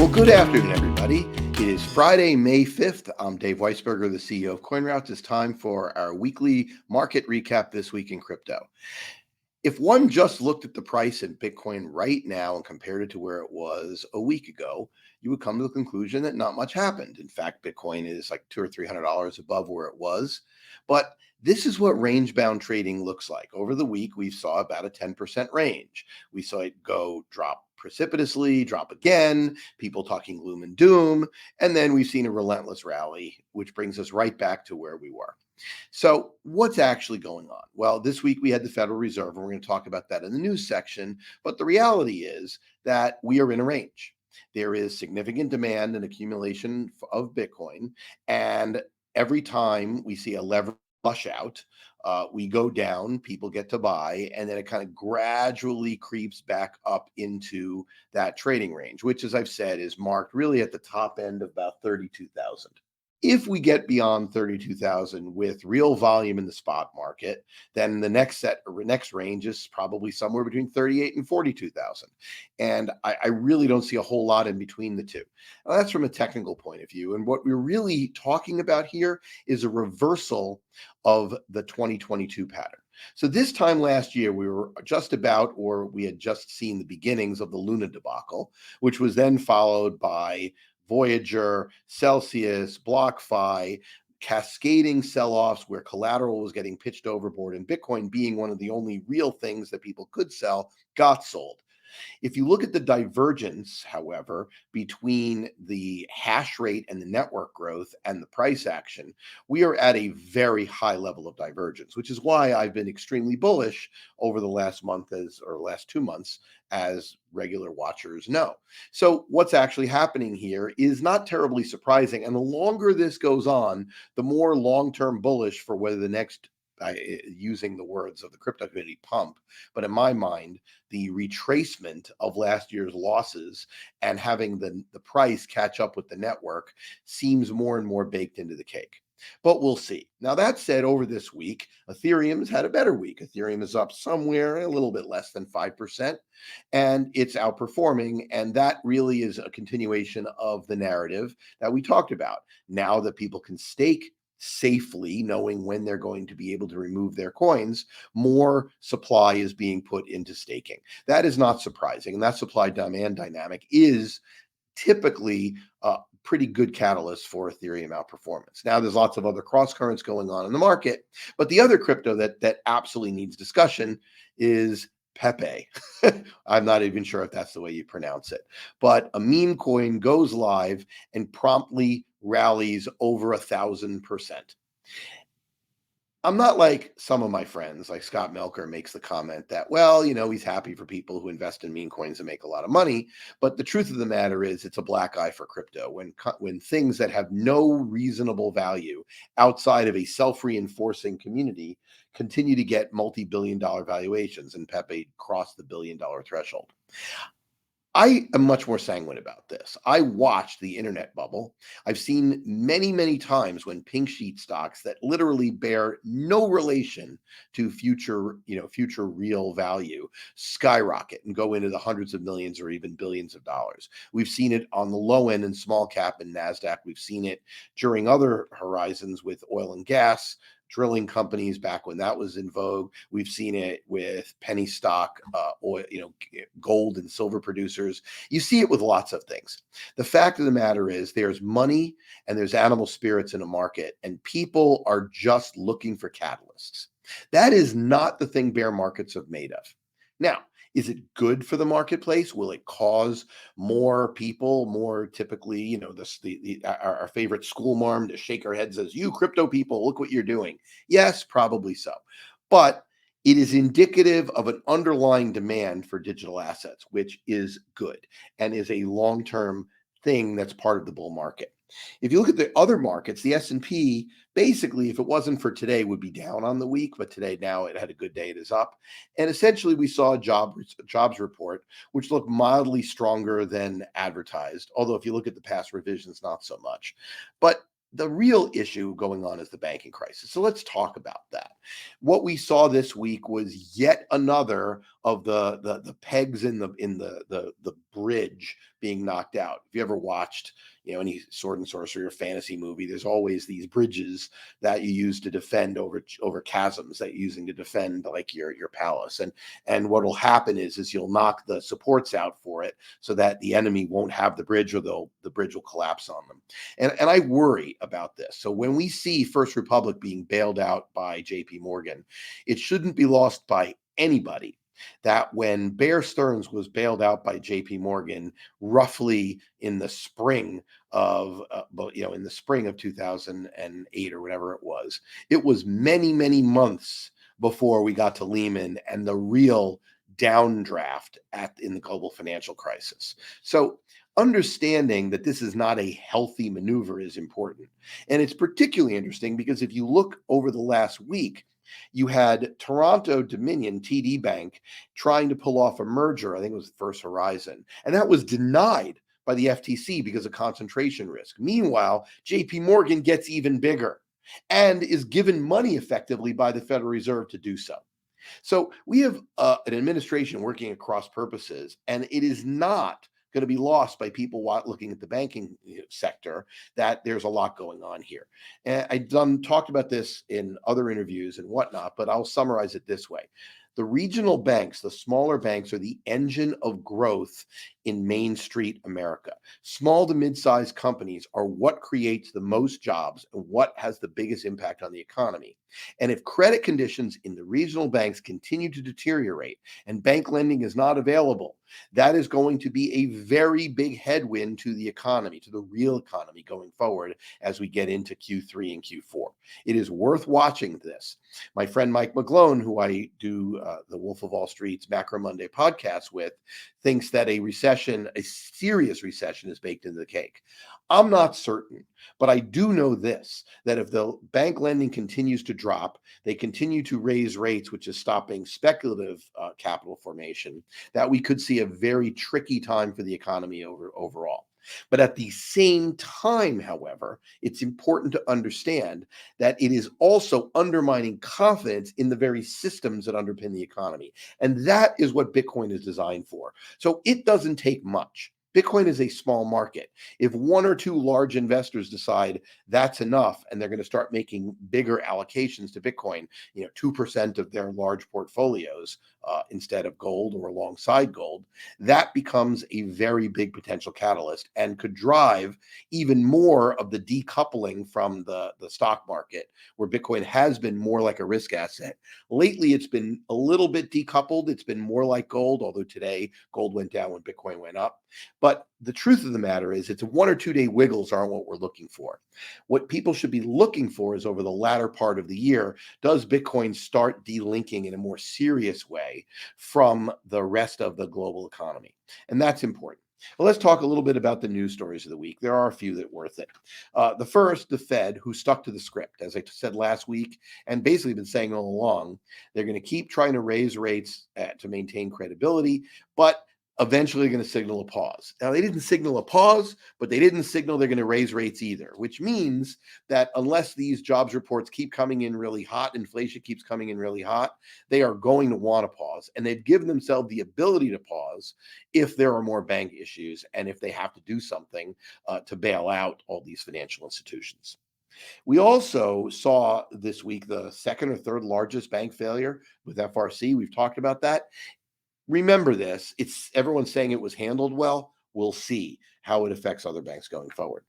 Well, good afternoon, everybody. It is Friday, May 5th. I'm Dave Weisberger, the CEO of CoinRoutes. It's time for our weekly market recap this week in crypto. If one just looked at the price in Bitcoin right now and compared it to where it was a week ago, you would come to the conclusion that not much happened. In fact, Bitcoin is like $200 or $300 above where it was. But this is what range-bound trading looks like. Over the week, we saw about a 10% range. We saw it drop precipitously, drop again, people talking gloom and doom, and then we've seen a relentless rally, which brings us right back to where we were. So what's actually going on? Well, this week we had the Federal Reserve, and we're going to talk about that in the news section. But the reality is that we are in a range. There is significant demand and accumulation of Bitcoin. And every time we see a lever flush out, we go down, people get to buy, and then it kind of gradually creeps back up into that trading range, which, as I've said, is marked really at the top end of about 32,000. If we get beyond 32,000 with real volume in the spot market, then the next range is probably somewhere between 38 and 42,000. And I really don't see a whole lot in between the two. Now, that's from a technical point of view. And what we're really talking about here is a reversal of the 2022 pattern. So this time last year, we were just about, or we had just seen the beginnings of the Luna debacle, which was then followed by Voyager, Celsius, BlockFi, cascading sell-offs where collateral was getting pitched overboard, and Bitcoin, being one of the only real things that people could sell, got sold. If you look at the divergence, however, between the hash rate and the network growth and the price action, we are at a very high level of divergence, which is why I've been extremely bullish over the last last 2 months, as regular watchers know. So what's actually happening here is not terribly surprising. And the longer this goes on, the more long-term bullish for whether the next, using the words of the crypto community, pump, but in my mind, the retracement of last year's losses and having the price catch up with the network seems more and more baked into the cake. But we'll see. Now, that said, over this week, Ethereum has had a better week. Ethereum is up somewhere a little bit less than 5%, and it's outperforming. And that really is a continuation of the narrative that we talked about. Now that people can stake safely, knowing when they're going to be able to remove their coins, more supply is being put into staking. That is not surprising. And that supply-demand dynamic is typically a pretty good catalyst for Ethereum outperformance. Now, there's lots of other cross currents going on in the market, but the other crypto that absolutely needs discussion is Pepe. I'm not even sure if that's the way you pronounce it, but a meme coin goes live and promptly rallies over 1,000%. I'm not like some of my friends, like Scott Melker makes the comment that, well, he's happy for people who invest in meme coins and make a lot of money. But the truth of the matter is it's a black eye for crypto when things that have no reasonable value outside of a self-reinforcing community continue to get multi-billion-dollar valuations, and Pepe crossed the billion-dollar threshold. I am much more sanguine about this. I watched the internet bubble. I've seen many, many times when pink sheet stocks that literally bear no relation to future real value skyrocket and go into the hundreds of millions or even billions of dollars. We've seen it on the low end in small cap and NASDAQ. We've seen it during other horizons with oil and gas, drilling companies back when that was in vogue. We've seen it with penny stock, oil, gold and silver producers. You see it with lots of things. The fact of the matter is there's money and there's animal spirits in a market, and people are just looking for catalysts. That is not the thing bear markets are made of. Now, is it good for the marketplace? Will it cause more people, more typically, our favorite school marm to shake her head says, "You crypto people, look what you're doing." Yes, probably so. But it is indicative of an underlying demand for digital assets, which is good and is a long-term thing that's part of the bull market. If you look at the other markets, the S&P, basically, if it wasn't for today, would be down on the week, but today, now it had a good day, it is up. And essentially, we saw a jobs report, which looked mildly stronger than advertised, although if you look at the past revisions, not so much. But the real issue going on is the banking crisis. So let's talk about that. What we saw this week was yet another of the pegs in the bridge being knocked out. If you ever watched, any sword and sorcery or fantasy movie, there's always these bridges that you use to defend over chasms that you're using to defend like your palace. And what'll happen is you'll knock the supports out for it so that the enemy won't have the bridge, or the bridge will collapse on them. And I worry about this. So when we see First Republic being bailed out by JP Morgan, it shouldn't be lost by anybody that when Bear Stearns was bailed out by JP Morgan roughly in the spring in the spring of 2008 or whatever it was many months before we got to Lehman and the real downdraft in the global financial crisis. So understanding that this is not a healthy maneuver is important. And it's particularly interesting because if you look over the last week, you had Toronto Dominion, TD Bank, trying to pull off a merger. I think it was First Horizon. And that was denied by the FTC because of concentration risk. Meanwhile, JP Morgan gets even bigger and is given money effectively by the Federal Reserve to do so. So we have an administration working across purposes, and it is not going to be lost by people looking at the banking sector that there's a lot going on here. And I've talked about this in other interviews and whatnot, but I'll summarize it this way. The regional banks, the smaller banks, are the engine of growth in Main Street America. Small to mid-sized companies are what creates the most jobs and what has the biggest impact on the economy. And if credit conditions in the regional banks continue to deteriorate and bank lending is not available, that is going to be a very big headwind to the economy, to the real economy going forward as we get into Q3 and Q4. It is worth watching this. My friend Mike McGlone, who I do the Wolf of Wall Street's Macro Monday podcast with, thinks that a serious recession is baked into the cake. I'm not certain, but I do know this, that if the bank lending continues to drop, they continue to raise rates, which is stopping speculative capital formation, that we could see a very tricky time for the economy overall. But at the same time, however, it's important to understand that it is also undermining confidence in the very systems that underpin the economy. And that is what Bitcoin is designed for. So it doesn't take much. Bitcoin is a small market. If one or two large investors decide that's enough and they're going to start making bigger allocations to Bitcoin, 2% of their large portfolios instead of gold or alongside gold, that becomes a very big potential catalyst and could drive even more of the decoupling from the stock market, where Bitcoin has been more like a risk asset. Lately, it's been a little bit decoupled. It's been more like gold, although today gold went down when Bitcoin went up. But the truth of the matter is it's 1 or 2 day wiggles aren't what we're looking for. What people should be looking for is over the latter part of the year, does Bitcoin start delinking in a more serious way from the rest of the global economy? And that's important. Well, let's talk a little bit about the news stories of the week. There are a few that are worth it. The first, the Fed, who stuck to the script, as I said last week, and basically been saying all along, they're going to keep trying to raise rates to maintain credibility, but eventually going to signal a pause. Now, they didn't signal a pause, but they didn't signal they're going to raise rates either, which means that unless these jobs reports keep coming in really hot, inflation keeps coming in really hot, they are going to want to pause. And they've given themselves the ability to pause if there are more bank issues and if they have to do something to bail out all these financial institutions. We also saw this week the second or third largest bank failure with FRC. We've talked about that. Remember this, everyone's saying it was handled well. We'll see how it affects other banks going forward.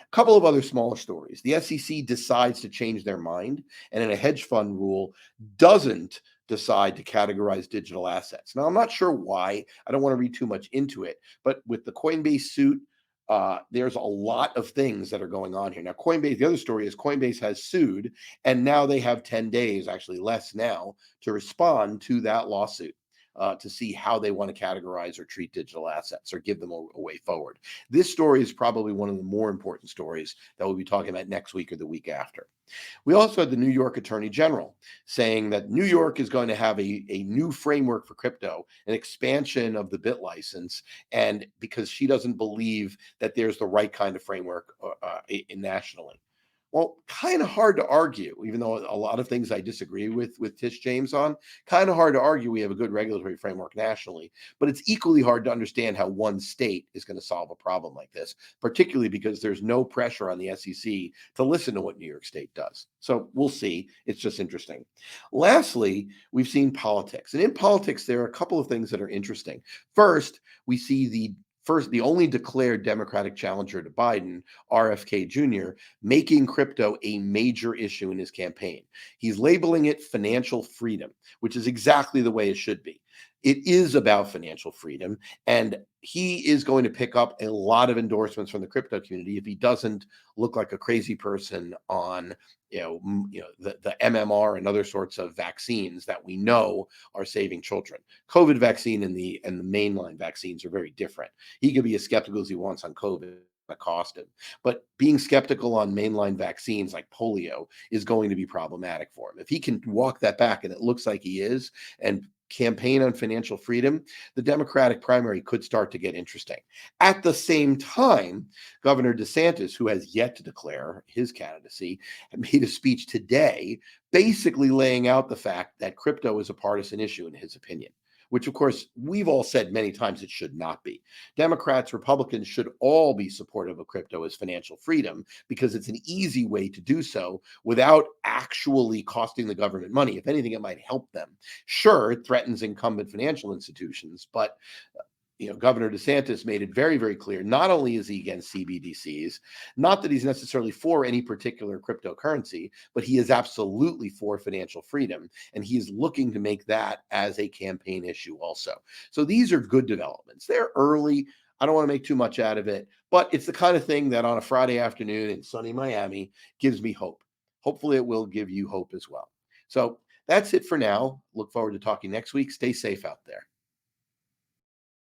A couple of other smaller stories. The SEC decides to change their mind, and in a hedge fund rule, doesn't decide to categorize digital assets. Now, I'm not sure why. I don't want to read too much into it, but with the Coinbase suit, there's a lot of things that are going on here. Now, Coinbase, the other story is Coinbase has sued, and now they have 10 days, actually less now, to respond to that lawsuit. To see how they want to categorize or treat digital assets or give them a way forward. This story is probably one of the more important stories that we'll be talking about next week or the week after. We also had the New York Attorney General saying that New York is going to have a new framework for crypto, an expansion of the BIT license, and because she doesn't believe that there's the right kind of framework nationally. Well, kind of hard to argue, even though a lot of things I disagree with Tish James on. Kind of hard to argue we have a good regulatory framework nationally, but it's equally hard to understand how one state is going to solve a problem like this, particularly because there's no pressure on the SEC to listen to what New York State does. So we'll see. It's just interesting. Lastly, we've seen politics, and in politics, there are a couple of things that are interesting. First, we see the only declared Democratic challenger to Biden, RFK Jr., making crypto a major issue in his campaign. He's labeling it financial freedom, which is exactly the way it should be. It is about financial freedom, and he is going to pick up a lot of endorsements from the crypto community if he doesn't look like a crazy person on the MMR and other sorts of vaccines that we know are saving children. COVID vaccine and the mainline vaccines are very different. He could be as skeptical as he wants on COVID, cost him. But being skeptical on mainline vaccines like polio is going to be problematic for him. If he can walk that back, and it looks like he is, and campaign on financial freedom, the Democratic primary could start to get interesting. At the same time, Governor DeSantis, who has yet to declare his candidacy, made a speech today basically laying out the fact that crypto is a partisan issue in his opinion, which of course we've all said many times it should not be. Democrats, Republicans should all be supportive of crypto as financial freedom because it's an easy way to do so without actually costing the government money. If anything, it might help them. Sure, it threatens incumbent financial institutions, but Governor DeSantis made it very, very clear. Not only is he against CBDCs, not that he's necessarily for any particular cryptocurrency, but he is absolutely for financial freedom. And he is looking to make that as a campaign issue also. So these are good developments. They're early. I don't want to make too much out of it, but it's the kind of thing that on a Friday afternoon in sunny Miami gives me hope. Hopefully, it will give you hope as well. So that's it for now. Look forward to talking next week. Stay safe out there.